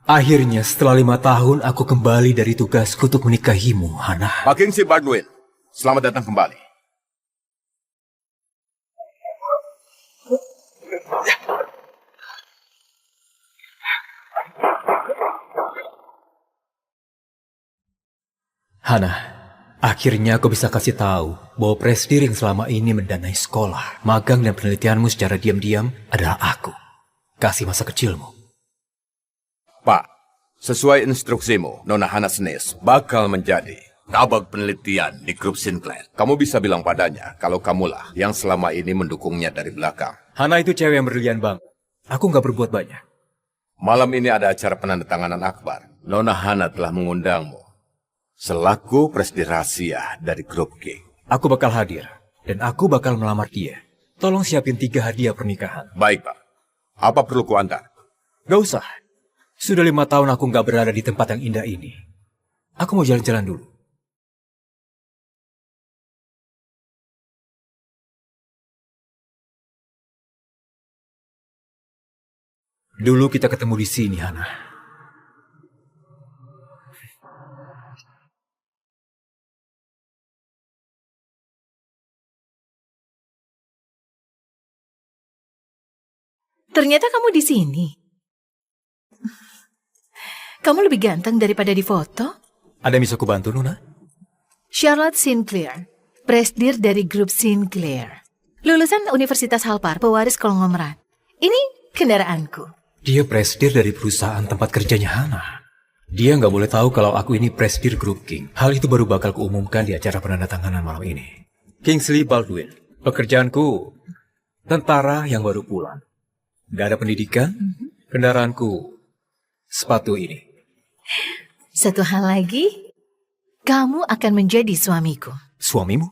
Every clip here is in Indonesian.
Akhirnya setelah 5 tahun aku kembali dari tugasku untuk menikahimu, Hana. Pak Kingsley Baldwin, selamat datang kembali. Hana, akhirnya aku bisa kasih tahu bahwa presidir yang selama ini mendanai sekolah, magang dan penelitianmu secara diam-diam adalah aku. Kasih masa kecilmu. Pak, sesuai instruksimu, Nona Hana Snes bakal menjadi kabag penelitian di grup Sinclair. Kamu bisa bilang padanya kalau kamulah yang selama ini mendukungnya dari belakang. Hana itu cewek yang berlian bang. Aku nggak berbuat banyak. Malam ini ada acara penandatanganan akbar. Nona Hana telah mengundangmu selaku presidir rahasia dari grup King. Aku bakal hadir, dan aku bakal melamar dia. Tolong siapin 3 hadiah pernikahan. Baik, Pak. Apa perlu kuantar? Gak usah. Sudah 5 tahun aku nggak berada di tempat yang indah ini. Aku mau jalan-jalan dulu. Dulu kita ketemu di sini, Hana. Ternyata kamu di sini. Kamu lebih ganteng daripada di foto. Ada yang bisa aku bantu, Nona? Charlotte Sinclair, presidir dari grup Sinclair. Lulusan Universitas Halpar, pewaris konglomerat. Ini kendaraanku. Dia presidir dari perusahaan tempat kerjanya Hana. Dia nggak boleh tahu kalau aku ini presidir grup King. Hal itu baru bakal kuumumkan di acara penandatanganan malam ini. Kingsley Baldwin. Pekerjaanku, tentara yang baru pulang. Gak ada pendidikan, kendaraanku, sepatu ini. Satu hal lagi, kamu akan menjadi suamiku. Suamimu?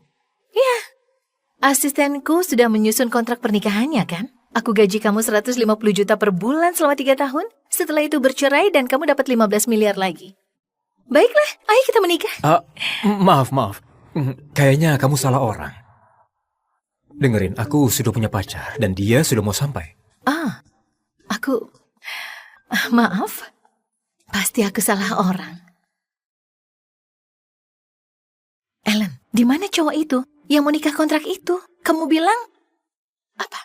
Ya, asistenku sudah menyusun kontrak pernikahannya kan? Aku gaji kamu 150 juta per bulan selama 3 tahun. Setelah itu bercerai dan kamu dapat 15 miliar lagi. Baiklah, ayo kita menikah. Maaf. Kayaknya kamu salah orang. Dengerin, aku sudah punya pacar dan dia sudah mau sampai. Maaf. Pasti aku salah orang. Ellen, di mana cowok itu yang mau nikah kontrak itu? Kamu bilang apa?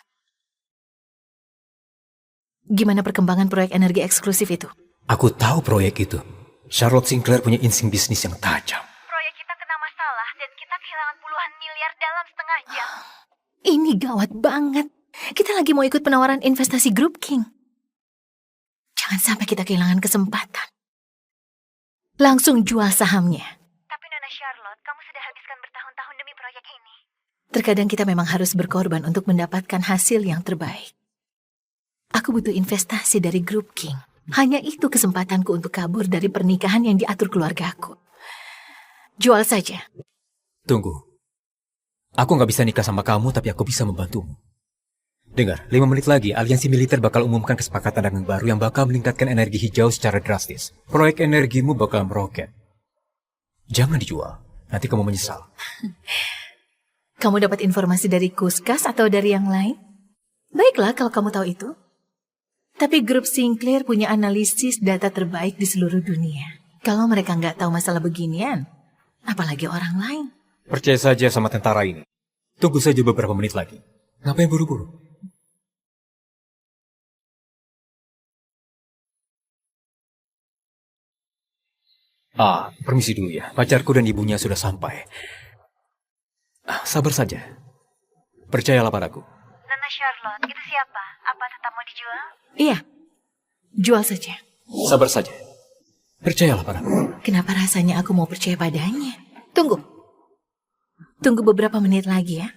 Gimana perkembangan proyek energi eksklusif itu? Aku tahu proyek itu. Charlotte Sinclair punya insting bisnis yang tajam. Proyek kita kena masalah dan kita kehilangan puluhan miliar dalam setengah jam. Ini gawat banget. Kita lagi mau ikut penawaran investasi grup King. Jangan sampai kita kehilangan kesempatan. Langsung jual sahamnya. Tapi Nona Charlotte, kamu sudah habiskan bertahun-tahun demi proyek ini. Terkadang kita memang harus berkorban untuk mendapatkan hasil yang terbaik. Aku butuh investasi dari grup King. Hanya itu kesempatanku untuk kabur dari pernikahan yang diatur keluargaku. Jual saja. Tunggu. Aku nggak bisa nikah sama kamu, tapi aku bisa membantumu. Dengar, 5 menit lagi aliansi militer bakal umumkan kesepakatan dagang baru yang bakal meningkatkan energi hijau secara drastis. Proyek energimu bakal meroket. Jangan dijual, nanti kamu menyesal. Kamu dapat informasi dari Kuskas atau dari yang lain? Baiklah kalau kamu tahu itu. Tapi grup Sinclair punya analisis data terbaik di seluruh dunia. Kalau mereka nggak tahu masalah beginian, apalagi orang lain. Percaya saja sama tentara ini. Tunggu saja beberapa menit lagi. Ngapain buru-buru? Permisi dulu ya. Pacarku dan ibunya sudah sampai. Sabar saja. Percayalah padaku. Nona Charlotte, itu siapa? Apa tetap mau dijual? Iya, jual saja. Sabar saja. Percayalah padaku. Kenapa rasanya aku mau percaya padanya? Tunggu beberapa menit lagi ya.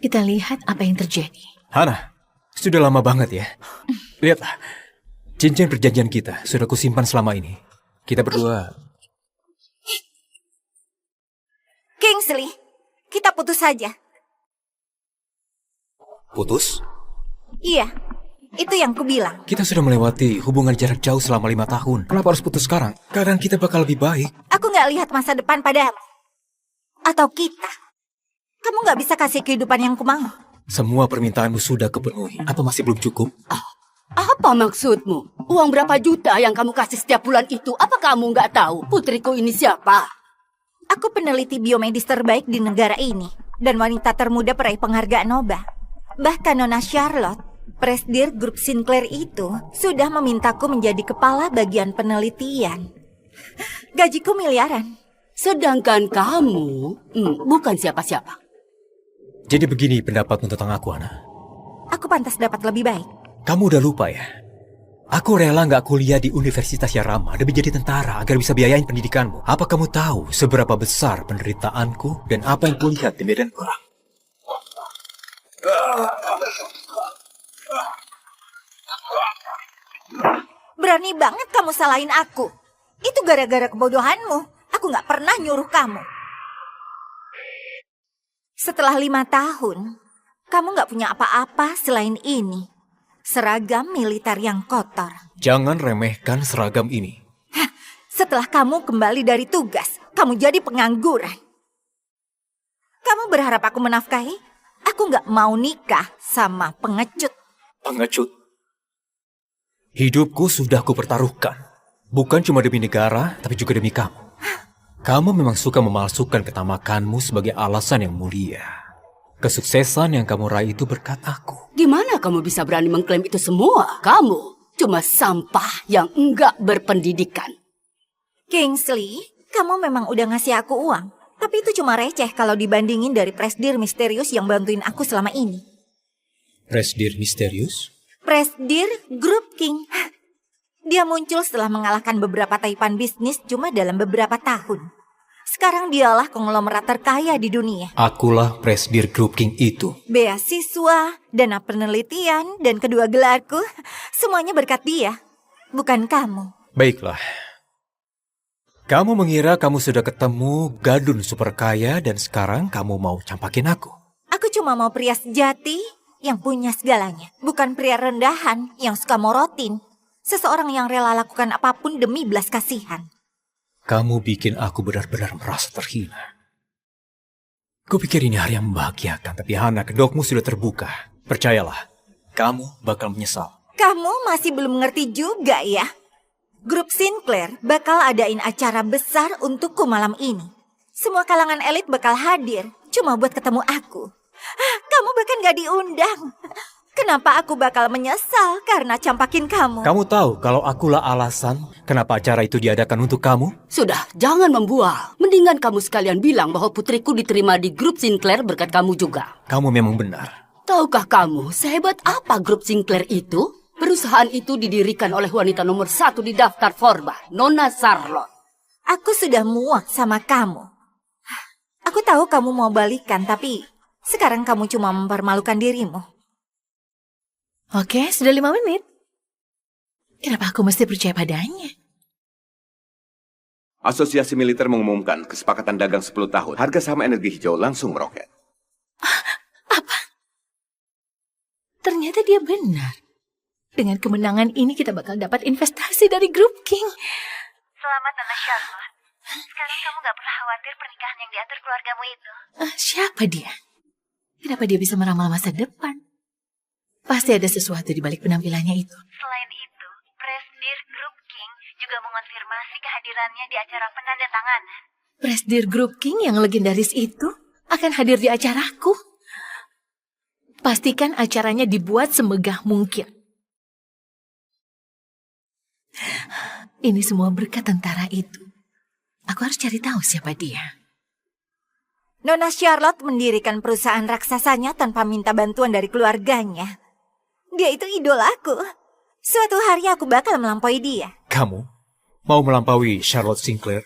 Kita lihat apa yang terjadi. Hana, sudah lama banget ya. Lihatlah. Cincin perjanjian kita sudah kusimpan selama ini. Kita berdua. Kingsley, kita putus saja. Putus? Iya, itu yang kubilang. Kita sudah melewati hubungan jarak jauh selama 5 tahun. Kenapa harus putus sekarang? Keadaan kita bakal lebih baik. Aku nggak lihat masa depan padamu. Atau kita. Kamu nggak bisa kasih kehidupan yang kumau. Semua permintaanmu sudah kupenuhi. Apa masih belum cukup? Apa maksudmu? Uang berapa juta yang kamu kasih setiap bulan itu? Apa kamu nggak tahu putriku ini siapa? Aku peneliti biomedis terbaik di negara ini dan wanita termuda peraih penghargaan Nobel. Bahkan Nona Charlotte, Presidir Grup Sinclair itu sudah memintaku menjadi kepala bagian penelitian. Gajiku miliaran. Sedangkan kamu bukan siapa-siapa. Jadi begini pendapatmu tentang aku, Ana. Aku pantas dapat lebih baik. Kamu udah lupa ya? Aku rela nggak kuliah di Universitas yang ramah demi jadi tentara agar bisa biayain pendidikanmu. Apa kamu tahu seberapa besar penderitaanku dan apa yang kulihat di medan perang? Berani banget kamu salahin aku. Itu gara-gara kebodohanmu. Aku nggak pernah nyuruh kamu. Setelah 5 tahun, kamu nggak punya apa-apa selain ini. Seragam militer yang kotor. Jangan remehkan seragam ini. Setelah kamu kembali dari tugas, kamu jadi pengangguran. Kamu berharap aku menafkahi? Aku nggak mau nikah sama pengecut. Pengecut. Hidupku sudah kupertaruhkan. Bukan cuma demi negara, tapi juga demi kamu. Kamu memang suka memalsukan ketamakanmu sebagai alasan yang mulia. Kesuksesan yang kamu raih itu berkat aku. Gimana kamu bisa berani mengklaim itu semua? Kamu cuma sampah yang enggak berpendidikan. Kingsley, kamu memang udah ngasih aku uang. Tapi itu cuma receh kalau dibandingin dari Presidir misterius yang bantuin aku selama ini. Presidir misterius? Presidir Grup King. Dia muncul setelah mengalahkan beberapa taipan bisnis cuma dalam beberapa tahun. Sekarang dialah konglomerat terkaya di dunia. Akulah Presidir Grup King itu. Beasiswa, dana penelitian, dan kedua gelarku, semuanya berkat dia. Bukan kamu. Baiklah. Kamu mengira kamu sudah ketemu gadun super kaya dan sekarang kamu mau campakin aku. Aku cuma mau pria sejati yang punya segalanya. Bukan pria rendahan yang suka morotin. Seseorang yang rela lakukan apapun demi belas kasihan. Kamu bikin aku benar-benar merasa terhina. Kupikir ini hari yang membahagiakan, tapi Hana, kedokmu sudah terbuka. Percayalah, kamu bakal menyesal. Kamu masih belum mengerti juga ya? Grup Sinclair bakal adain acara besar untukku malam ini. Semua kalangan elit bakal hadir, cuma buat ketemu aku. Kamu bahkan gak diundang. Kenapa aku bakal menyesal karena campakin kamu? Kamu tahu kalau akulah alasan kenapa acara itu diadakan untuk kamu? Sudah, jangan membual. Mendingan kamu sekalian bilang bahwa putriku diterima di Grup Sinclair berkat kamu juga. Kamu memang benar. Tahukah kamu sehebat apa Grup Sinclair itu? Perusahaan itu didirikan oleh wanita nomor 1 di daftar Forbes, Nona Charlotte. Aku sudah muak sama kamu. Aku tahu kamu mau balikan, tapi sekarang kamu cuma mempermalukan dirimu. Oke, sudah 5 menit. Kenapa aku mesti percaya padanya? Asosiasi Militer mengumumkan kesepakatan dagang 10 tahun. Harga saham energi hijau langsung meroket. Apa? Ternyata dia benar. Dengan kemenangan ini kita bakal dapat investasi dari Grup King. Selamat, Nona Charlotte. Sekalian kamu gak perlu khawatir pernikahan yang diatur keluargamu itu. Siapa dia? Kenapa dia bisa meramal masa depan? Pasti ada sesuatu di balik penampilannya itu. Selain itu, Presidir Grup King juga mengonfirmasi kehadirannya di acara penandatanganan. Presidir Grup King yang legendaris itu akan hadir di acaraku. Pastikan acaranya dibuat semegah mungkin. Ini semua berkat tentara itu. Aku harus cari tahu siapa dia. Nona Charlotte mendirikan perusahaan raksasanya tanpa minta bantuan dari keluarganya. Dia itu idolaku. Suatu hari aku bakal melampaui dia. Kamu mau melampaui Charlotte Sinclair?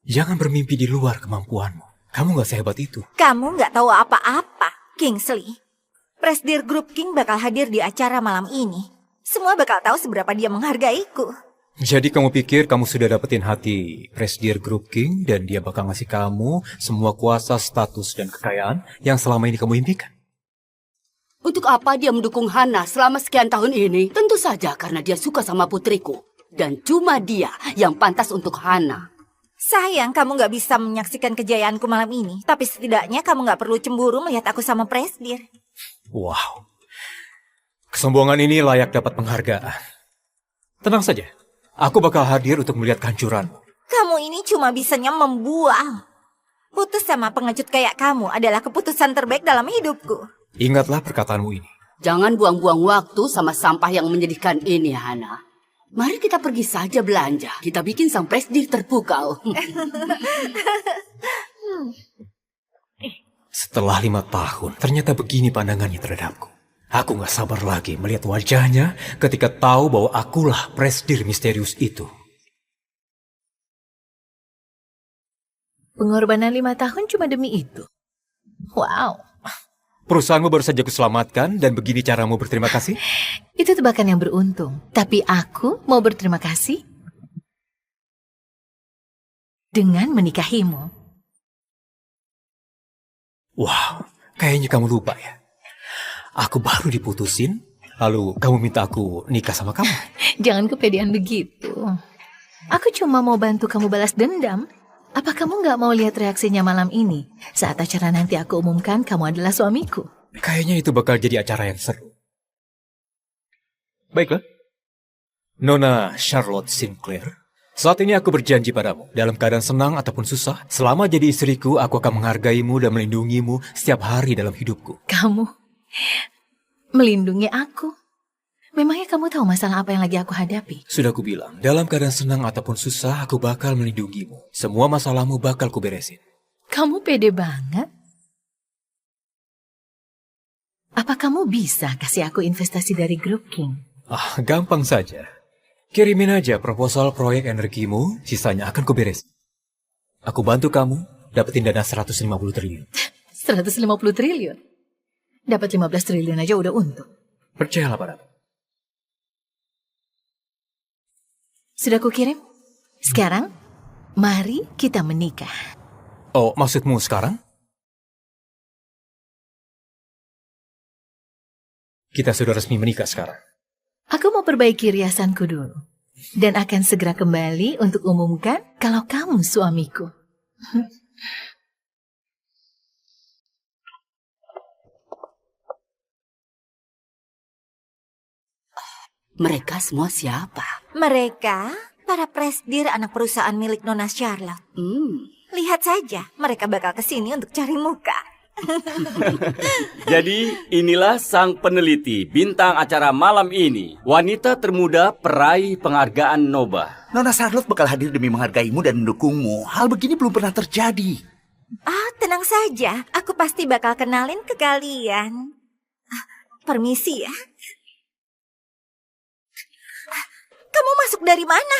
Jangan bermimpi di luar kemampuanmu. Kamu gak sehebat itu. Kamu gak tahu apa-apa, Kingsley. Presidir Grup King bakal hadir di acara malam ini. Semua bakal tahu seberapa dia menghargaiku. Jadi kamu pikir kamu sudah dapetin hati Presidir Grup King dan dia bakal ngasih kamu semua kuasa, status, dan kekayaan yang selama ini kamu impikan? Untuk apa dia mendukung Hana selama sekian tahun ini? Tentu saja karena dia suka sama putriku. Dan cuma dia yang pantas untuk Hana. Sayang kamu gak bisa menyaksikan kejayaanku malam ini. Tapi setidaknya kamu gak perlu cemburu melihat aku sama Presidir. Wow. Kesombongan ini layak dapat penghargaan. Tenang saja, aku bakal hadir untuk melihat kehancuranmu. Kamu ini cuma bisanya membual. Putus sama pengecut kayak kamu adalah keputusan terbaik dalam hidupku. Ingatlah perkataanmu ini. Jangan buang-buang waktu sama sampah yang menyedihkan ini, Hana. Mari kita pergi saja belanja. Kita bikin sang presdir terpukau. Setelah 5 tahun, ternyata begini pandangannya terhadapku. Aku gak sabar lagi melihat wajahnya ketika tahu bahwa akulah presdir misterius itu. Pengorbanan 5 tahun cuma demi itu. Wow. Perusahaanmu baru saja kuselamatkan dan begini caramu berterima kasih? Itu tebakan yang beruntung. Tapi aku mau berterima kasih dengan menikahimu. Wow, kayaknya kamu lupa ya. Aku baru diputusin, lalu kamu minta aku nikah sama kamu. Jangan kepedean begitu. Aku cuma mau bantu kamu balas dendam. Apa kamu nggak mau lihat reaksinya malam ini? Saat acara nanti aku umumkan kamu adalah suamiku. Kayaknya itu bakal jadi acara yang seru. Baiklah. Nona Charlotte Sinclair, saat ini aku berjanji padamu, dalam keadaan senang ataupun susah, selama jadi istriku, aku akan menghargaimu dan melindungimu setiap hari dalam hidupku. Kamu melindungi aku? Memangnya kamu tahu masalah apa yang lagi aku hadapi? Sudah kubilang, dalam keadaan senang ataupun susah, aku bakal melindungimu. Semua masalahmu bakal kuberesin. Kamu pede banget. Apa kamu bisa kasih aku investasi dari Group King? Gampang saja. Kirimin aja proposal proyek energimu, sisanya akan kuberesin. Aku bantu kamu dapetin dana 150 triliun. 150 triliun? Dapat 15 triliun aja udah untung. Percayalah padaku. Sudah kukirim? Sekarang, mari kita menikah. Oh, maksudmu sekarang? Kita sudah resmi menikah sekarang. Aku mau perbaiki riasanku dulu. Dan akan segera kembali untuk umumkan kalau kamu suamiku. Mereka semua siapa? Mereka, para presdir anak perusahaan milik Nona Charlotte. Lihat saja, mereka bakal kesini untuk cari muka. Jadi inilah sang peneliti bintang acara malam ini. Wanita termuda peraih penghargaan Nobel. Nona Charlotte bakal hadir demi menghargaimu dan mendukungmu. Hal begini belum pernah terjadi. Tenang saja, aku pasti bakal kenalin ke kalian. Permisi ya. Kamu masuk dari mana?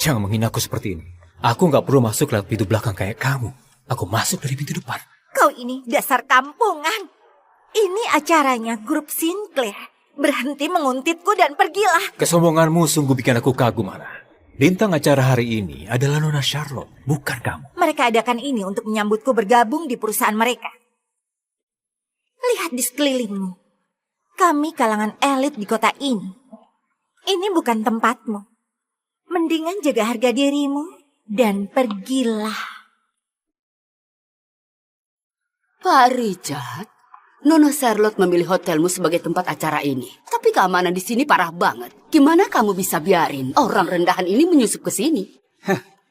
Jangan menghina aku seperti ini. Aku nggak perlu masuk lewat pintu belakang kayak kamu. Aku masuk dari pintu depan. Kau ini dasar kampungan. Ini acaranya Grup Sinclair. Berhenti menguntitku dan pergilah. Kesombonganmu sungguh bikin aku kagum, Hana. Bintang acara hari ini adalah Nona Charlotte, bukan kamu. Mereka adakan ini untuk menyambutku bergabung di perusahaan mereka. Lihat di sekelilingmu. Kami kalangan elit di kota ini. Ini bukan tempatmu. Mendingan jaga harga dirimu dan pergilah. Pak Richard, Nona Charlotte memilih hotelmu sebagai tempat acara ini. Tapi keamanan di sini parah banget. Gimana kamu bisa biarin orang rendahan ini menyusup ke sini?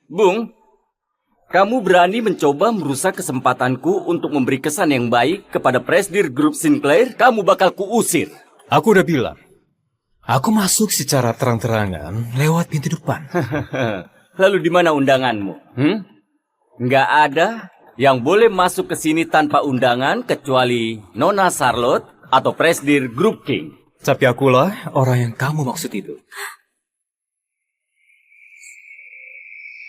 Bung, kamu berani mencoba merusak kesempatanku untuk memberi kesan yang baik kepada presdir Grup Sinclair? Kamu bakal kuusir. Aku udah bilang. Aku masuk secara terang-terangan lewat pintu depan. Lalu di mana undanganmu? Nggak ada yang boleh masuk ke sini tanpa undangan kecuali Nona Charlotte atau presdir Grup King. Tapi akulah orang yang kamu maksud itu.